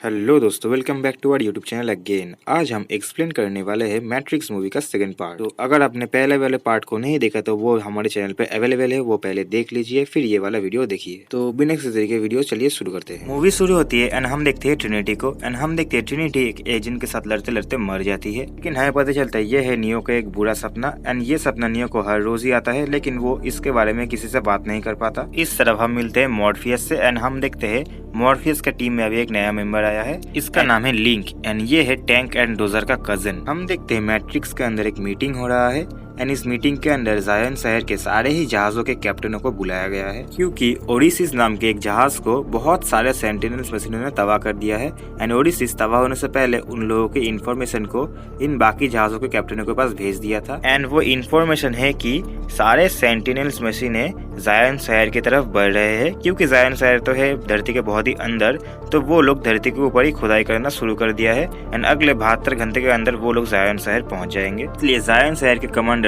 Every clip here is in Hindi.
हेलो दोस्तों, welcome back to our YouTube channel again. आज हम एक्सप्लेन करने वाले हैं मैट्रिक्स मूवी का सेकंड पार्ट। तो अगर आपने पहले वाले पार्ट को नहीं देखा तो वो हमारे चैनल पे अवेलेबल है, वो पहले देख लीजिए फिर ये वाला वीडियो देखिए। तो बिना किसी तरीके वीडियो चलिए शुरू करते हैं। मूवी शुरू होती है एंड हम देखते हैं ट्रिनिटी को एंड हम देखते हैं ट्रिनिटी एक एजेंट के साथ लड़ते लड़ते मर जाती है। लेकिन हमें पता चलता है ये है नियो का एक बुरा सपना एंड ये सपना नियो को हर रोज ही आता है, लेकिन वो इसके बारे में किसी से बात नहीं कर पाता। इस तरफ हम मिलते हैं मॉर्फियस से एंड हम देखते हैं मॉर्फियस का टीम में अभी एक नया मेंबर आया है। इसका नाम है लिंक एंड ये है टैंक एंड डोजर का कजन। हम देखते हैं मैट्रिक्स के अंदर एक मीटिंग हो रहा है एंड इस मीटिंग के अंदर जायन शहर के सारे ही जहाजों के कैप्टनों को बुलाया गया है, क्योंकि ओडिसिस नाम के एक जहाज को बहुत सारे सेंटिनल्स मशीनों ने तबाह कर दिया है एंड ओडिसिस तबाह होने से पहले उन लोगों की इन्फॉर्मेशन को इन बाकी जहाजों के कैप्टनों के पास भेज दिया था। एंड वो इन्फॉर्मेशन है कि सारे सेंटिनल्स मशीनें जायन शहर की तरफ बढ़ रहे हैं, क्योंकि जायन शहर तो है धरती के बहुत ही अंदर, तो वो लोग धरती के ऊपर ही खुदाई करना शुरू कर दिया है एंड अगले 72 घंटे के अंदर वो लोग जायन शहर पहुंच जाएंगे। इसलिए जायन शहर के कमांडर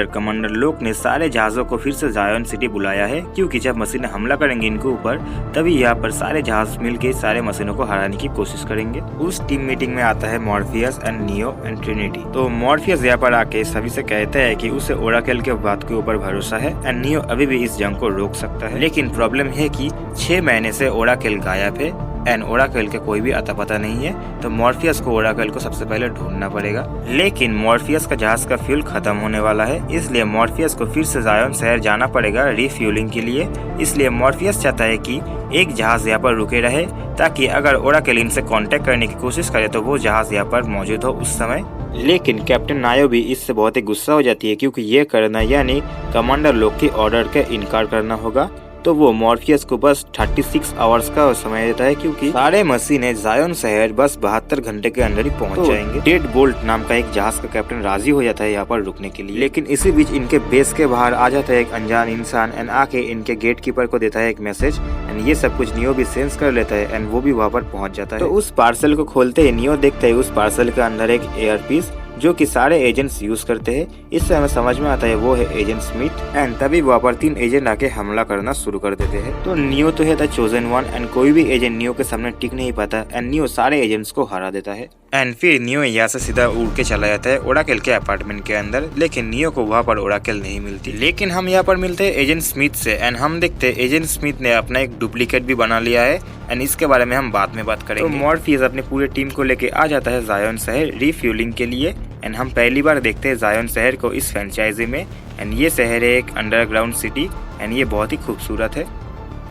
लोक ने सारे जहाजों को फिर से जायन सिटी बुलाया है, क्योंकि जब मशीनें हमला करेंगे इनके ऊपर तभी यहाँ पर सारे जहाज मिलकर सारे मशीनों को हराने की कोशिश करेंगे। उस टीम मीटिंग में आता है Morpheus and neo and Trinity. तो मॉर्फियस यहाँ पर आके सभी से कहता है कि उसे ओराकल के बात के ऊपर भरोसा है एंड नियो अभी भी इस जंग को रोक सकता है, लेकिन प्रॉब्लम है कि 6 महीने से ओराकल गायब है एंड ओराकल का कोई भी अता पता नहीं है। तो मॉर्फियस को ओराकल को सबसे पहले ढूंढना पड़ेगा, लेकिन मॉर्फियस का जहाज का फ्यूल खत्म होने वाला है, इसलिए मॉर्फियस को फिर से जायन शहर जाना पड़ेगा रिफ्यूलिंग के लिए। इसलिए मॉर्फियस चाहता है कि एक जहाज यहाँ पर रुके रहे, ताकि अगर ओराकल इनसे कांटेक्ट करने की कोशिश करे तो वो जहाज यहाँ पर मौजूद हो उस समय। लेकिन कैप्टन नायो भी इससे बहुत ही गुस्सा हो जाती है, क्योंकि ये करना यानी कमांडर लोग की ऑर्डर का इनकार करना होगा। तो वो मॉर्फियस को बस 36 आवर्स का समय देता है, क्योंकि सारे मशीनें जायन शहर बस 72 घंटे के अंदर ही पहुंच जाएंगे। डेड बोल्ट नाम का एक जहाज का कैप्टन राजी हो जाता है यहाँ पर रुकने के लिए, लेकिन इसी बीच इनके बेस के बाहर आ जाता है एक अनजान इंसान एंड आके इनके गेट कीपर को देता है एक मैसेज एंड ये सब कुछ नियो भी सेंस कर लेता है एंड वो भी वहाँ पर पहुंच जाता है। तो उस पार्सल को खोलते ही नियो देखता है उस पार्सल के अंदर एक एयरपीस जो कि सारे एजेंट्स यूज करते हैं। इससे हमें समझ में आता है वो है एजेंट स्मिथ एंड तभी वहाँ पर 3 एजेंट आके हमला करना शुरू कर देते हैं। तो नियो तो है द चोजन वन एंड कोई भी एजेंट नियो के सामने टिक नहीं पाता एंड नियो सारे एजेंट्स को हरा देता है एंड फिर नियो यहाँ से सीधा उड़ के चला जाता है ओराकल के अपार्टमेंट के अंदर, लेकिन नियो को वहाँ पर ओराकल नहीं मिलती। लेकिन हम यहाँ पर मिलते हैं एजेंट स्मिथ से एंड हम देखते हैं एजेंट स्मिथ ने अपना एक डुप्लीकेट भी बना लिया है एंड इसके बारे में हम बाद में बात करेंगे। तो मॉर्फियस अपनी पूरी टीम को लेके आ जाता है जायन शहर रिफ्यूलिंग के लिए एंड हम पहली बार देखते हैं जायन शहर को इस फ्रेंचाइजी में एंड ये शहर है एक अंडरग्राउंड सिटी एंड ये बहुत ही खूबसूरत है।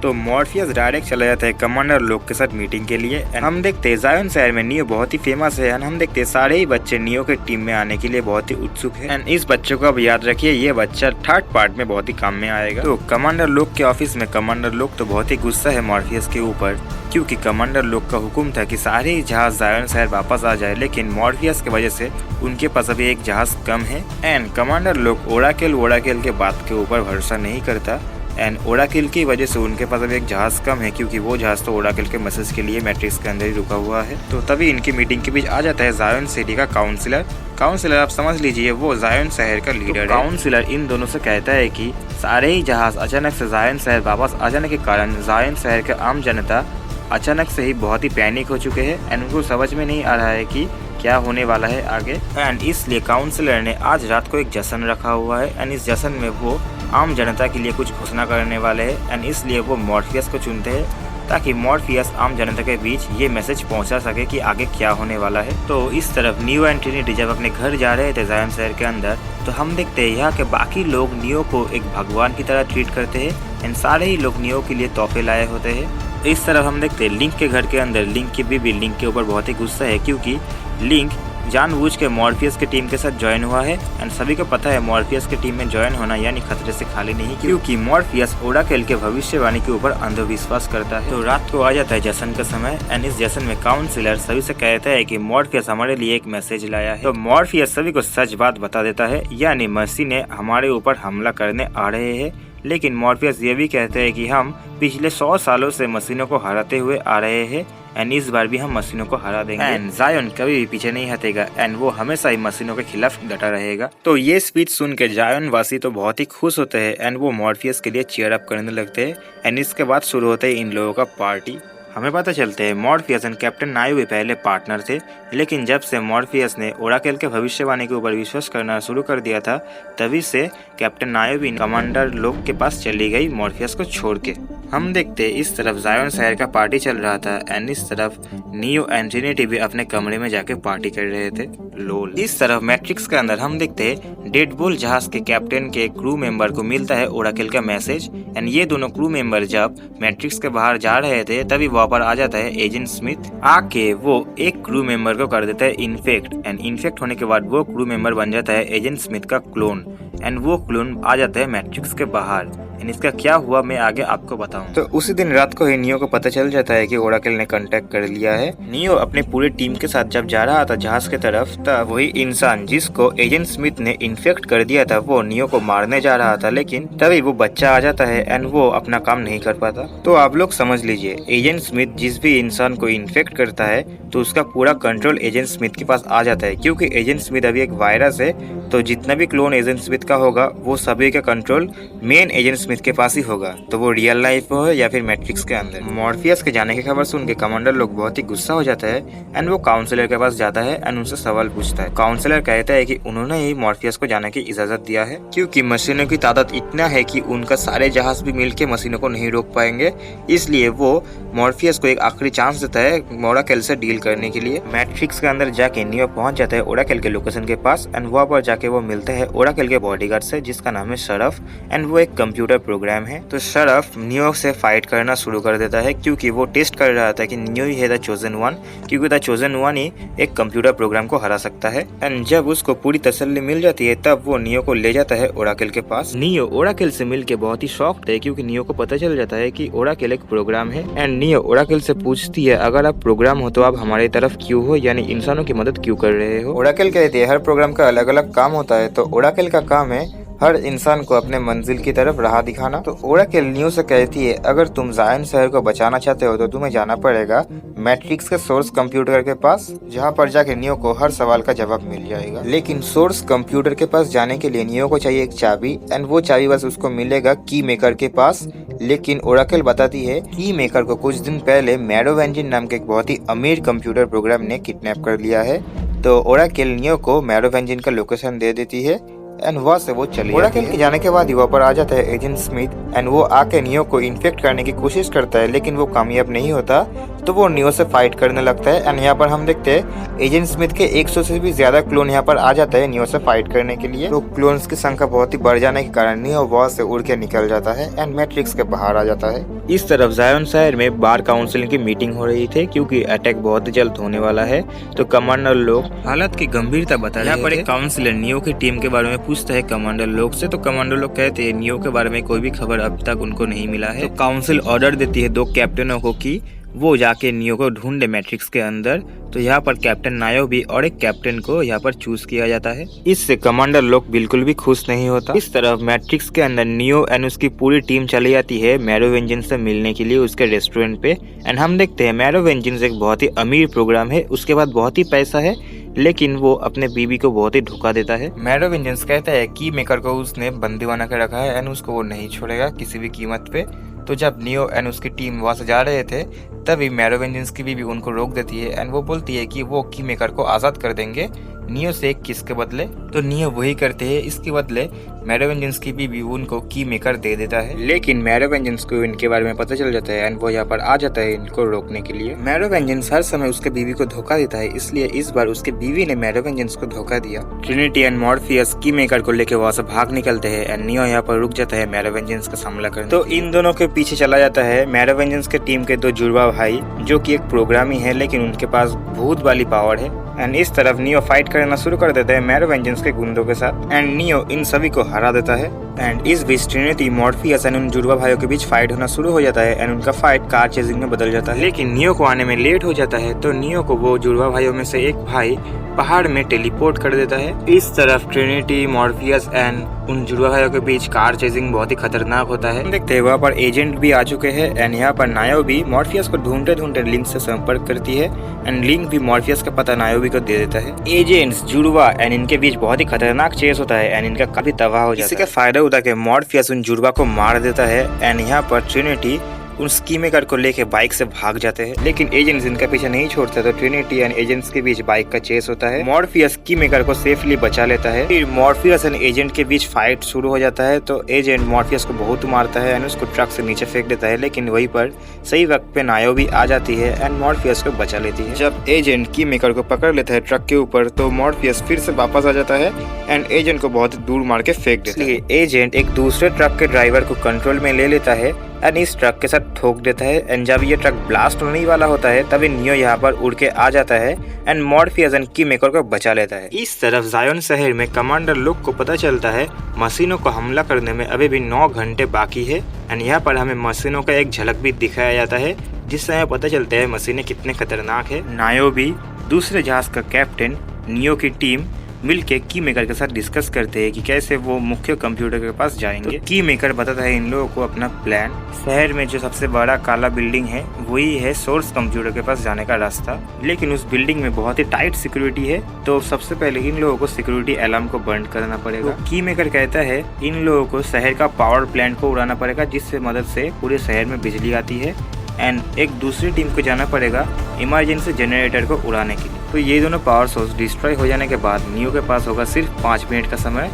तो मॉर्फियस डायरेक्ट चला जाता है कमांडर लोग के साथ मीटिंग के लिए एंड हम देखते हैं जायन शहर में नियो बहुत ही फेमस है एंड हम देखते हैं सारे ही बच्चे नियो के टीम में आने के लिए बहुत ही उत्सुक है एंड इस बच्चे को अब याद रखिए, ये बच्चा 3rd पार्ट में बहुत ही काम में आएगा। तो कमांडर लोग के ऑफिस में कमांडर लोग तो बहुत ही गुस्सा है मॉर्फियस के ऊपर, क्योंकि कमांडर लोग का हुक्म था कि सारे ही जहाज जायन शहर वापस आ जाए, लेकिन मॉर्फियस की वजह से उनके पास अभी एक जहाज कम है एंड कमांडर लोग ओराकल के बात के ऊपर भरोसा नहीं करता एंड ओराकल की वजह से उनके पास अभी एक जहाज कम है, क्योंकि वो जहाज तो ओराकल के मैसेज के लिए मैट्रिक्स के अंदर ही रुका हुआ है। तो तभी इनकी मीटिंग के बीच आ जाता है जायन सिटी का काउंसिलर आप समझ लीजिए वो जायन शहर का लीडर है। काउंसिलर इन दोनों से कहता है कि सारे ही जहाज अचानक से जायन शहर वापस आ जाने के कारण जायन शहर के आम जनता अचानक से ही बहुत ही पैनिक हो चुके हैं एंड उनको समझ में नहीं आ रहा है कि क्या होने वाला है आगे एंड इसलिए काउंसिलर ने आज रात को एक जश्न रखा हुआ है एंड इस जश्न में वो आम जनता के लिए कुछ घोषणा करने वाले हैं एंड इसलिए वो मॉर्फियस को चुनते हैं, ताकि मॉर्फियस आम जनता के बीच ये मैसेज पहुंचा सके कि आगे क्या होने वाला है। तो इस तरफ नियो एंड ट्रिनिटी जब अपने घर जा रहे थे जायन शहर के अंदर, तो हम देखते हैं यहाँ के बाकी लोग नियो को एक भगवान की तरह ट्रीट करते हैं एंड सारे ही लोग नियो के लिए तोहफे लाए होते हैं। इस तरफ हम देखते हैं लिंक के घर के अंदर लिंक की बीबी लिंक के ऊपर बहुत ही गुस्सा है, क्योंकि लिंक जानबूझ के मॉर्फियस के टीम के साथ ज्वाइन हुआ है एंड सभी को पता है मॉर्फियस के टीम में ज्वाइन होना यानी खतरे से खाली नहीं, क्योंकि मॉर्फियस ओराकल के भविष्यवाणी के ऊपर अंधविश्वास करता है। तो रात को आ जाता है जश्न का समय एंड इस जश्न में काउंसिलर सभी से कहता है कि मॉर्फियस हमारे लिए एक मैसेज लाया है। तो मॉर्फियस सभी को सच बात बता देता है, यानी मसीने हमारे ऊपर हमला करने आ रहे हैं, लेकिन मॉर्फियस ये भी कहते हैं कि हम पिछले 100 सालों से मशीनों को हराते हुए आ रहे हैं एंड इस बार भी हम मशीनों को हरा देंगे एंड जायन कभी भी पीछे नहीं हटेगा एंड वो हमेशा ही मशीनों के खिलाफ डटा रहेगा। तो ये स्पीच सुन के जायन वासी तो बहुत ही खुश होते हैं एंड वो मॉर्फियस के लिए चीयर अप करने लगते हैं एंड इसके बाद शुरू होता है इन लोगों का पार्टी हमें पता चलता है मॉर्फियस और कैप्टन नायो भी पहले पार्टनर थे, लेकिन जब से मॉर्फियस ने ओराकल के भविष्यवाणी के ऊपर विश्वास करना शुरू कर दिया था, तभी से कैप्टन नायो भी कमांडर लोग के पास चली गई मॉर्फियस को छोड़ के। हम देखते इस तरफ जायोन शहर का पार्टी चल रहा था एंड इस तरफ नियो एंड ट्रिनिटी भी अपने कमरे में जाके पार्टी कर रहे थे। लोल। इस तरफ मैट्रिक्स के अंदर हम देखते हैं डेडबुल जहाज के कैप्टन के क्रू मेंबर को मिलता है ओराकल का मैसेज एंड ये दोनों क्रू मेंबर जब मैट्रिक्स के बाहर जा रहे थे तभी वहाँ पर आ जाता है एजेंट स्मिथ। आके वो एक क्रू मेंबर को कर देता है इन्फेक्ट एंड इन्फेक्ट होने के बाद वो क्रू मेंबर बन जाता है एजेंट स्मिथ का क्लोन एंड वो क्लोन आ जाता है मैट्रिक्स के बाहर। इसका क्या हुआ मैं आगे आपको बताऊं। तो उसी दिन रात को ही नियो को पता चल जाता है कि ओराकल ने कांटेक्ट कर लिया है। नियो अपने पूरे टीम के साथ जब जा रहा था जहाज के तरफ, तब वही इंसान जिसको एजेंट स्मिथ ने इन्फेक्ट कर दिया था वो नियो को मारने जा रहा था, लेकिन तभी वो बच्चा आ जाता है एंड वो अपना काम नहीं कर पाता। तो आप लोग समझ लीजिए, एजेंट स्मिथ जिस भी इंसान को इन्फेक्ट करता है तो उसका पूरा कंट्रोल एजेंट स्मिथ के पास आ जाता है, क्योंकि एजेंट स्मिथ अभी एक वायरस है। तो जितना भी क्लोन एजेंट स्मिथ का होगा वो सभी का कंट्रोल मेन एजेंट स्मिथ के पास ही होगा, तो वो रियल लाइफ में हो या फिर मैट्रिक्स के अंदर। मॉर्फियस के जाने की खबर सुन के कमांडर लोग बहुत ही गुस्सा हो जाता है एंड वो काउंसलर के पास जाता है एंड उनसे सवाल पूछता है। काउंसलर कहता है कि उन्होंने ही मॉर्फियस को जाने की इजाजत दिया है, क्योंकि मशीनों की तादाद इतना है कि उनका सारे जहाज भी मिलके मशीनों को नहीं रोक पाएंगे, इसलिए वो मॉर्फियस को एक आखिरी चांस देता है ओराकल से डील करने के लिए। मैट्रिक्स के अंदर जाके नियो पहुंच जाता है ओराकल के लोकेशन के पास एंड वहाँ पर जाके वो मिलता है ओराकल के बॉडीगार्ड से जिसका नाम है शरफ एंड वो एक कंप्यूटर प्रोग्राम है। तो शरफ नियो से फाइट करना शुरू कर देता है, क्योंकि वो टेस्ट कर रहा था कि नियो ही है द चोजन वन, क्योंकि द चोजन वन ही एक कंप्यूटर प्रोग्राम को हरा सकता है। एंड जब उसको पूरी तसल्ली मिल जाती है तब वो नियो को ले जाता है ओराकल के पास। नियो ओराकल से मिलके बहुत ही शॉक्ड है, क्योंकि नियो को पता चल जाता है कि ओराकल एक प्रोग्राम है एंड नियो ओराकल से पूछती है अगर आप प्रोग्राम हो तो आप हमारी तरफ क्यों हो, यानी इंसानों की मदद क्यों कर रहे हो। ओराकल कहती है हर प्रोग्राम का अलग अलग काम होता है, तो ओराकल का काम है हर इंसान को अपने मंजिल की तरफ राह दिखाना। तो ओराकल नियो से कहती है अगर तुम जायन शहर को बचाना चाहते हो तो तुम्हें जाना पड़ेगा मैट्रिक्स के सोर्स कंप्यूटर के पास, जहाँ पर जाके नियो को हर सवाल का जवाब मिल जाएगा। लेकिन सोर्स कंप्यूटर के पास जाने के लिए नियो को चाहिए एक चाबी एंड वो चाबी बस उसको मिलेगा की मेकर के पास। लेकिन ओराकल बताती है की मेकर को कुछ दिन पहले मैरोवेंजिन नाम के एक बहुत ही अमीर कंप्यूटर प्रोग्राम ने किडनैप कर लिया है। तो ओराकल नियो को मैरोवेंजिन का लोकेशन दे देती है एंड वहाँ से वो चली। ओराकल के जाने के बाद वहाँ पर आ जाता है एजेंट स्मिथ एंड वो आके नियो को इन्फेक्ट करने की कोशिश करता है, लेकिन वो कामयाब नहीं होता। तो वो नियो से फाइट करने लगता है एंड यहाँ पर हम देखते हैं एजेंट स्मिथ के 100 से भी ज्यादा क्लोन यहाँ पर आ जाता है नियो से फाइट करने के लिए। तो क्लोन्स की संख्या बहुत ही बढ़ जाने के कारण नियो वहाँ से उड़ के निकल जाता है एंड मैट्रिक्स के बाहर आ जाता है। इस तरफ जायोन शहर में बार काउंसिल की मीटिंग हो रही थी, क्योंकि अटैक बहुत ही जल्द होने वाला है। तो कमांडर लोग हालत की गंभीरता बता रहे हैं। यहाँ पर एक काउंसिलर नियो की टीम के बारे में पूछता है कमांडर लोग से, तो कमांडर लोग कहते हैं नियो के बारे में कोई भी खबर अब तक उनको नहीं मिला है। तो काउंसिल ऑर्डर देती है 2 कैप्टनों को कि वो जाके नियो को ढूंढे मैट्रिक्स के अंदर। तो यहाँ पर कैप्टन नायो भी और एक कैप्टन को यहाँ पर चूज किया जाता है। इससे कमांडर लोग बिल्कुल भी खुश नहीं होता। इस तरफ मैट्रिक्स के अंदर नियो एंड उसकी पूरी टीम चली जाती है मैरोवेंजिन से मिलने के लिए उसके रेस्टोरेंट पे एंड हम देखते हैं मैरोवेंजिन एक बहुत ही अमीर प्रोग्राम है, उसके बाद बहुत ही पैसा है, लेकिन वो अपने बीबी को बहुत ही धोखा देता है। मैरोवेंजिन कहता है की मेकर को उसने बंदी बना के रखा है एंड उसको वो नहीं छोड़ेगा किसी भी कीमत पे। तो जब नियो एंड उसकी टीम वहाँ से जा रहे थे तभी मैरोवेंजिन की बीवी उनको रोक देती है एंड वो बोलती है कि वो की मेकर को आजाद कर देंगे नियो से एक किस के बदले। तो नियो वही करते हैं, इसके बदले मैरोवेंजिन की बीवी उनको की मेकर दे देता है। लेकिन मैरोवेंजिन को इनके बारे में पता चल जाता है एंड वो यहाँ पर आ जाता है इनको रोकने के लिए। मैरोवेंजिन हर समय उसके बीवी को धोखा देता है, इसलिए इस बार उसके बीवी ने मैरोवेंजिन को धोखा दिया। ट्रिनिटी एंड मॉर्फियस की मेकर को लेकर वहाँ से भाग निकलते हैं एंड नियो यहाँ पर रुक जाता है मैरोवेंजिन का सामना करने। तो इन दोनों के पीछे चला जाता है मैरोवेंजिन के टीम के 2 जुड़वा भाई, जो कि एक प्रोग्रामी है लेकिन उनके पास भूत वाली पावर है। एंड इस तरफ नियो फाइट करना शुरू कर देता है मैरोवेंजिन के गुंडों के साथ एंड नियो इन सभी को हरा देता है। एंड इस बीच ट्रिनिटी मॉर्फियस एंड उन जुड़वा भाइयों के बीच फाइट होना शुरू हो जाता है एंड उनका फाइट कार चेजिंग में बदल जाता है। लेकिन नियो को आने में लेट हो जाता है, तो नियो को वो जुड़वा भाइयों में से एक भाई पहाड़ में टेलीपोर्ट कर देता है। इस तरफ ट्रिनिटी मॉर्फियस एंड उन जुड़वा भाइयों के बीच कार चेजिंग बहुत ही खतरनाक होता है। देखते हैं वहाँ पर एजेंट भी आ चुके हैं एंड यहाँ पर नायो भी मॉर्फियस को ढूंढते ढूंढते लिंक से संपर्क करती है एंड लिंक भी मॉर्फियस का पता नायो भी को दे देता है। एजेंट्स जुड़वा एंड इनके बीच बहुत ही खतरनाक चेस होता है एंड इनका काफी तबाह हो जाता है। इसी का फायदा उठा के मॉर्फियस उन जुड़वा को मार देता है एंड यहाँ पर ट्रिनिटी उस की मेकर को लेके बाइक से भाग जाते हैं, लेकिन एजेंट्स इनका पीछे नहीं छोड़ते तो ट्रिनिटी एंड एजेंट्स के बीच बाइक का चेस होता है। मॉर्फियस की मेकर को सेफली बचा लेता है। फिर मॉर्फियस एंड एजेंट के बीच फाइट शुरू हो जाता है, तो एजेंट मॉर्फियस को बहुत मारता है एंड उसको ट्रक से नीचे फेंक देता है, लेकिन वहीं पर सही वक्त पे नायो भी आ जाती है एंड मॉर्फियस को बचा लेती है। जब एजेंट की मेकर को पकड़ लेता है ट्रक के ऊपर, तो मॉर्फियस फिर से वापस आ जाता है एंड एजेंट को बहुत दूर मार के फेंक देता है। एजेंट एक दूसरे ट्रक के ड्राइवर को कंट्रोल में ले लेता है एंड इस ट्रक के साथ ठोक देता है एंड जब ये ट्रक ब्लास्ट होने वाला होता है तभी नियो यहाँ पर उड़ के आ जाता है एंड मॉर्फियस एंड की मेकर को बचा लेता है। इस तरफ जायोन शहर में कमांडर लुक को पता चलता है मशीनों को हमला करने में अभी भी 9 घंटे बाकी है एंड यहाँ पर हमें मशीनों का एक झलक भी दिखाया जाता है, जिससे हमें पता चलता है मशीनें कितने खतरनाक है। नायो भी दूसरे जहाज का कैप्टन नियो की टीम मिलके की मेकर के साथ डिस्कस करते हैं कि कैसे वो मुख्य कंप्यूटर के पास जाएंगे। तो की मेकर बताता है इन लोगों को अपना प्लान। शहर में जो सबसे बड़ा काला बिल्डिंग है वही है सोर्स कंप्यूटर के पास जाने का रास्ता, लेकिन उस बिल्डिंग में बहुत ही टाइट सिक्योरिटी है, तो सबसे पहले इन लोगों को सिक्योरिटी अलार्म को बंद करना पड़ेगा। तो की मेकर कहता है इन लोगों को शहर का पावर प्लांट को उड़ाना पड़ेगा, जिससे मदद से पूरे शहर में बिजली आती है एंड एक दूसरी टीम को जाना पड़ेगा इमरजेंसी जनरेटर को उड़ाने के लिए। तो ये दोनों पावर सोर्स डिस्ट्रॉय हो जाने के बाद नियो के पास होगा सिर्फ 5 मिनट का समय,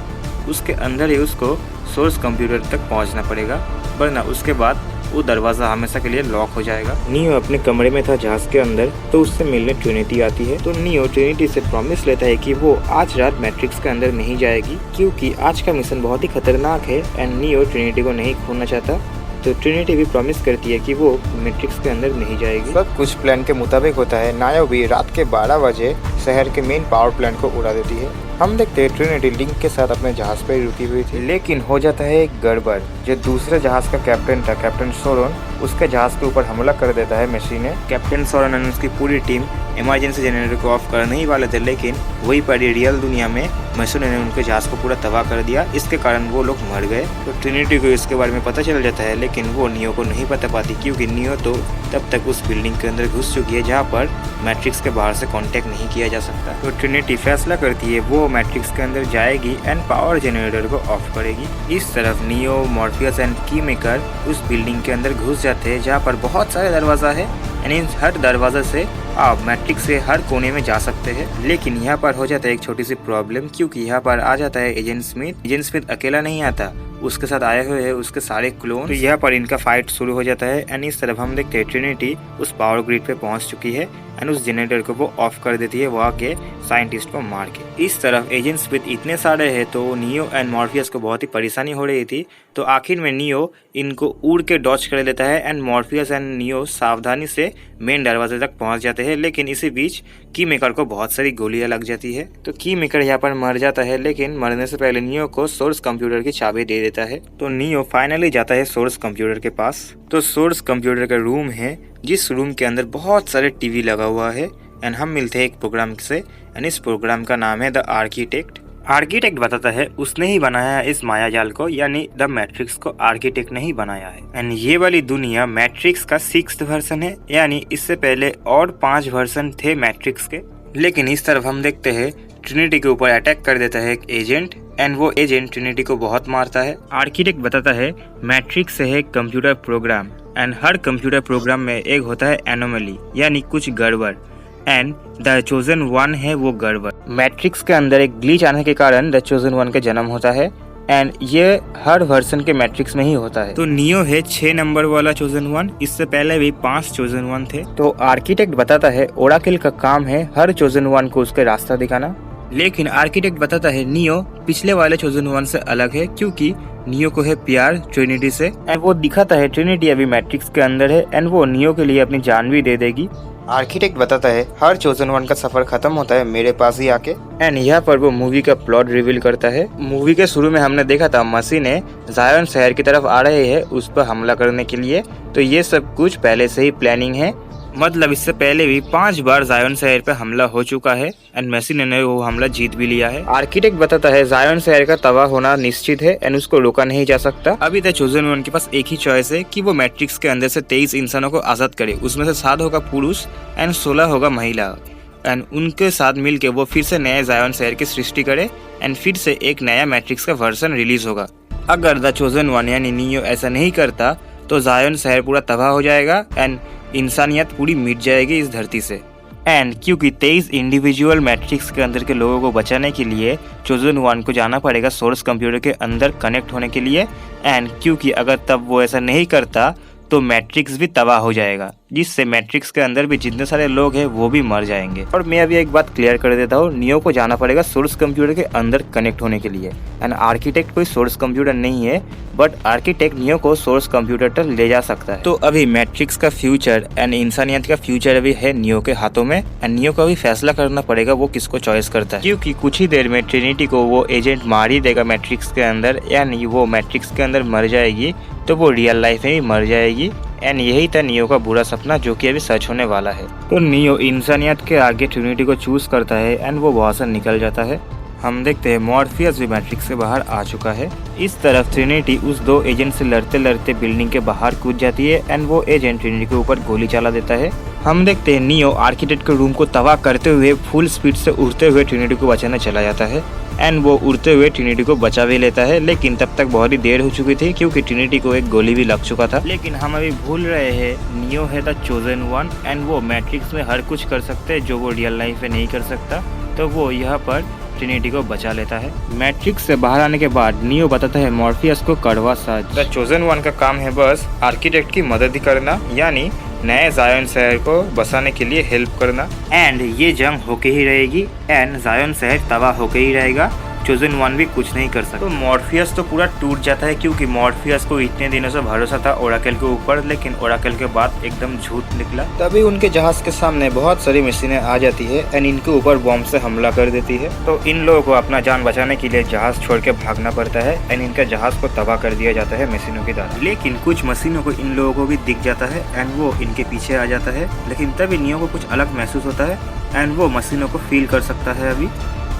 उसके अंदर ही उसको सोर्स कंप्यूटर तक पहुंचना पड़ेगा, वरना उसके बाद वो दरवाज़ा हमेशा के लिए लॉक हो जाएगा। नियो अपने कमरे में था जहाज के अंदर, तो उससे मिलने ट्रिनिटी आती है। तो नियो ट्रिनिटी से प्रॉमिस लेता है कि वो आज रात मैट्रिक्स के अंदर नहीं जाएगी, क्योंकि आज का मिशन बहुत ही खतरनाक है एंड नियो ट्रिनिटी को नहीं खोना चाहता। तो ट्रिनिटी भी प्रॉमिस करती है कि वो मैट्रिक्स के अंदर नहीं जाएगी। सब कुछ प्लान के मुताबिक होता है। नायो भी रात के 12 बजे शहर के मेन पावर प्लांट को उड़ा देती है। हम देखते हैं ट्रिनिटी लिंक के साथ अपने जहाज पर रुकी हुई थी, लेकिन हो जाता है एक गड़बड़। जो दूसरे जहाज का कैप्टन था, कैप्टन सोरोन, उसके जहाज के ऊपर हमला कर देता है मशीनें। कैप्टन सोरोन और उसकी पूरी टीम इमरजेंसी जनरेटर को ऑफ करने ही वाले थे, लेकिन वही पर रियल दुनिया में मशीनों ने उनके जहाज को पूरा तबाह कर दिया। इसके कारण वो लोग मर गए। तो ट्रिनिटी को इसके बारे में पता चल जाता है, लेकिन वो नियो को नहीं पता पाती, क्योंकि नियो तो तब तक उस बिल्डिंग के अंदर घुस चुकी है जहाँ पर मैट्रिक्स के बाहर से कांटेक्ट नहीं किया जा सकता। तो ट्रिनिटी फैसला करती है वो मैट्रिक्स के अंदर जाएगी एंड पावर जनरेटर को ऑफ करेगी। इस तरफ नियो, मॉर्फियस एंड की मेकर उस बिल्डिंग के अंदर घुस जाते हैं जहाँ पर बहुत सारे दरवाजा है एंड इन हर दरवाजे से आप मैट्रिक्स से हर कोने में जा सकते हैं। लेकिन यहाँ पर हो जाता है एक छोटी सी प्रॉब्लम, क्योंकि यहाँ पर आ जाता है एजेंट स्मिथ। एजेंट स्मिथ अकेला नहीं आता, उसके साथ आए हुए हैं उसके सारे क्लोन। तो यहाँ पर इनका फाइट शुरू हो जाता है एंड इस तरफ हम देखते हैं ट्रिनिटी उस पावर ग्रिड पे पहुंच चुकी है एंड उस जनरेटर को वो ऑफ कर देती है वहाँ के साइंटिस्ट को मार के। इस तरफ एजेंट स्मिथ इतने सारे हैं तो नियो एंड मॉर्फियस को बहुत ही परेशानी हो रही थी। तो आखिर में नियो इनको उड़ के डॉच कर लेता है एंड मॉर्फियस एंड नियो सावधानी से मेन दरवाजे तक पहुंच जाते हैं, लेकिन इसी बीच की मेकर को बहुत सारी गोलियां लग जाती है। तो की मेकर यहाँ पर मर जाता है, लेकिन मरने से पहले नियो को सोर्स कंप्यूटर की चाबी दे देता है। तो नियो फाइनली जाता है सोर्स कंप्यूटर के पास। तो सोर्स कंप्यूटर का रूम है, जिस रूम के अंदर बहुत सारे टीवी लगा हुआ है एंड हम मिलते हैं एक प्रोग्राम से एंड इस प्रोग्राम का नाम है द आर्किटेक्ट। आर्किटेक्ट बताता है उसने ही बनाया है इस मायाजाल को, यानी द मैट्रिक्स को आर्किटेक्ट ने ही बनाया है एंड ये वाली दुनिया मैट्रिक्स का 6th वर्जन है, यानी इससे पहले और 5 वर्जन थे मैट्रिक्स के। लेकिन इस तरफ हम देखते हैं ट्रिनिटी के ऊपर अटैक कर देता है एक एजेंट एंड वो एजेंट ट्रिनिटी को बहुत मारता है। आर्किटेक्ट बताता है मैट्रिक्स है एक computer program and her computer program में एक होता है एनोमली, यानी कुछ गड़बड़, एंड द चोजन वन है वो गड़बड़। मैट्रिक्स के अंदर एक ग्लिच आने के कारण द चोजन वन का जन्म होता है एंड ये हर वर्जन के मैट्रिक्स में ही होता है। तो नियो है 6 नंबर वाला चोजन वन, इससे पहले भी 5 चोजन वन थे। तो आर्किटेक्ट बताता है ओराकिल का काम है हर चोजन वन को उसके रास्ता दिखाना, लेकिन आर्किटेक्ट बताता है नियो पिछले वाले चोजन वन से अलग है, क्योंकि नियो को है प्यार ट्रिनिटी से एंड वो दिखाता है ट्रिनिटी अभी मैट्रिक्स के अंदर है एंड वो नियो के लिए अपनी जान भी दे देगी। आर्किटेक्ट बताता है हर चोजन वन का सफर खत्म होता है मेरे पास ही आके एंड यहाँ पर वो मूवी का प्लॉट रिवील करता है। मूवी के शुरू में हमने देखा था मशीनें जायोन शहर की तरफ आ रहे हैं उस पर हमला करने के लिए, तो ये सब कुछ पहले से ही प्लानिंग है। मतलब इससे पहले भी 5 बार जायोन शहर पे हमला हो चुका है एंड मशीन ने वो हमला जीत भी लिया है। आर्किटेक्ट बताता है जायोन शहर का तबाह होना निश्चित है एंड उसको रोका नहीं जा सकता। अभी तक चोजन वन के पास एक ही चॉइस है कि वो मैट्रिक्स के अंदर से 23 इंसानों को आजाद करे, उसमें से 7 होगा पुरुष एंड 16 होगा महिला एंड उनके साथ मिलके वो फिर से नए जायोन शहर की सृष्टि करे एंड फिर से एक नया मैट्रिक्स का वर्जन रिलीज होगा। अगर द चोजन वन यानी नियो ऐसा नहीं करता तो जायन शहर पूरा तबाह हो जाएगा एंड इंसानियत पूरी मिट जाएगी इस धरती से। एंड क्योंकि 23 इंडिविजुअल मैट्रिक्स के अंदर के लोगों को बचाने के लिए चोजन वन को जाना पड़ेगा सोर्स कंप्यूटर के अंदर कनेक्ट होने के लिए। एंड क्योंकि अगर तब वो ऐसा नहीं करता तो मैट्रिक्स भी तबाह हो जाएगा, जिससे मैट्रिक्स के अंदर भी जितने सारे लोग हैं वो भी मर जाएंगे। और मैं अभी एक बात क्लियर कर देता हूँ, नियो को जाना पड़ेगा सोर्स कंप्यूटर के अंदर कनेक्ट होने के लिए। एंड आर्किटेक्ट कोई सोर्स कंप्यूटर नहीं है, बट आर्किटेक्ट नियो को सोर्स कंप्यूटर तक ले जा सकता है। तो अभी मैट्रिक्स का फ्यूचर एंड इंसानियत का फ्यूचर अभी है नियो के हाथों में। एंड नियो को अभी फैसला करना पड़ेगा वो किसको चॉइस करता है, क्योंकि कुछ ही देर में ट्रिनिटी को वो एजेंट मार ही देगा मैट्रिक्स के अंदर। यानी वो मैट्रिक्स के अंदर मर जाएगी तो वो रियल लाइफ में भी मर जाएगी। एंड यही था नियो का बुरा सपना जो कि अभी सच होने वाला है। तो नियो इंसानियत के आगे ट्रिनिटी को चूज करता है एंड वो वहाँ से निकल जाता है। हम देखते हैं मॉर्फियस भी मैट्रिक्स से बाहर आ चुका है। इस तरफ ट्रिनिटी उस दो एजेंट से लड़ते लड़ते बिल्डिंग के बाहर कूद जाती है एंड वो एजेंट ट्रिनिटी के ऊपर गोली चला देता है। हम देखते हैं नियो आर्किटेक्ट के रूम को तबाह करते हुए फुल स्पीड से उड़ते हुए ट्रिनिटी को बचाने चला जाता है। एंड वो उड़ते हुए ट्रिनिटी को बचा भी लेता है, लेकिन तब तक बहुत ही देर हो चुकी थी क्योंकि ट्रिनिटी को एक गोली भी लग चुका था। लेकिन हम अभी भूल रहे हैं नियो है द चोजन वन एंड वो मैट्रिक्स में हर कुछ कर सकते हैं जो वो रियल लाइफ में नहीं कर सकता। तो वो यहाँ पर ट्रिनिटी को बचा लेता है। मैट्रिक्स से बाहर आने के बाद नियो बताता है मॉर्फियस को कड़वा साज। द चोजन वन का काम है बस आर्किटेक्ट की मदद करना, यानी नए जायन शहर को बसाने के लिए हेल्प करना। एंड ये जंग होके ही रहेगी एंड जायन शहर तबाह होके ही रहेगा। चोजन वन भी कुछ नहीं कर सकता। तो मॉर्फियस तो पूरा टूट जाता है क्योंकि मॉर्फियस को इतने दिनों से भरोसा था ओराकल के ऊपर, लेकिन ओराकल के बाद एकदम झूठ निकला। तभी उनके जहाज के सामने बहुत सारी मशीनें आ जाती है एंड इनके ऊपर बॉम्ब से हमला कर देती है। तो इन लोगों को अपना जान बचाने के लिए जहाज छोड़ के भागना पड़ता है एंड इनका जहाज को तबाह कर दिया जाता है मशीनों के द्वारा। लेकिन कुछ मशीनों को इन लोगों को भी दिख जाता है एंड वो इनके पीछे आ जाता है। लेकिन तभी नियो को कुछ अलग महसूस होता है एंड वो मशीनों को फील कर सकता है अभी।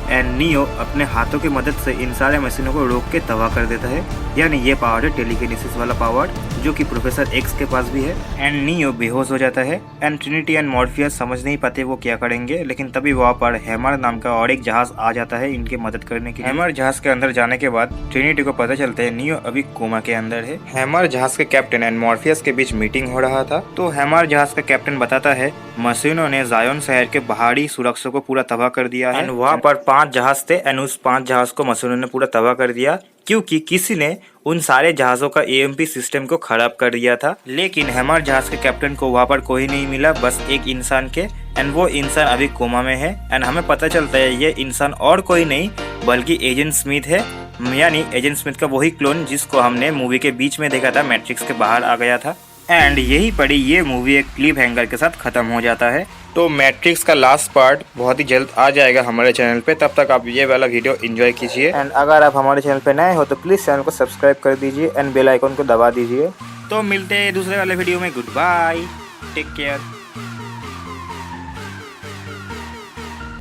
एंड नियो अपने हाथों की मदद से इन सारे मशीनों को रोक के तबाह कर देता है। यानी ये पावर है टेलीकिनेसिस वाला पावर जो कि प्रोफेसर एक्स के पास भी है। एंड नियो बेहोश हो जाता है एंड ट्रिनिटी एंड मॉर्फियस समझ नहीं पाते वो क्या करेंगे। लेकिन तभी वहाँ पर हैमर नाम का और एक जहाज आ जाता है इनकी मदद करने के लिए। हैमर जहाज के अंदर जाने के बाद ट्रिनिटी को पता चलता है नियो अभी कोमा के अंदर है। हैमर जहाज के कैप्टन एंड मॉर्फियस के बीच मीटिंग हो रहा था। तो हैमर जहाज का कैप्टन बताता है मशीनों ने जायन शहर के बाहरी सुरक्षा को पूरा तबाह कर दिया है। वहाँ पर 5 जहाज थे एंड उस 5 जहाज को मशीनों ने पूरा तबाह कर दिया क्योंकि किसी ने उन सारे जहाज़ों का एएमपी सिस्टम को खराब कर दिया था। लेकिन हैमर जहाज के कैप्टन को वहाँ पर कोई नहीं मिला, बस एक इंसान के। एंड वो इंसान अभी कोमा में है एंड हमें पता चलता है ये इंसान और कोई नहीं बल्कि एजेंट स्मिथ है। यानी एजेंट स्मिथ का वही क्लोन जिसको हमने मूवी के बीच में देखा था, मैट्रिक्स के बाहर आ गया था। एंड यही पड़ी ये मूवी एक क्लिप हैंगर के साथ खत्म हो जाता है। तो मैट्रिक्स का लास्ट पार्ट बहुत ही जल्द आ जाएगा हमारे चैनल पे, तब तक आप ये वाला वीडियो एंजॉय कीजिए। एंड अगर आप हमारे चैनल पे नए हो तो प्लीज़ चैनल को सब्सक्राइब कर दीजिए एंड बेल आइकन को दबा दीजिए। तो मिलते हैं दूसरे वाले वीडियो में। Goodbye, take care.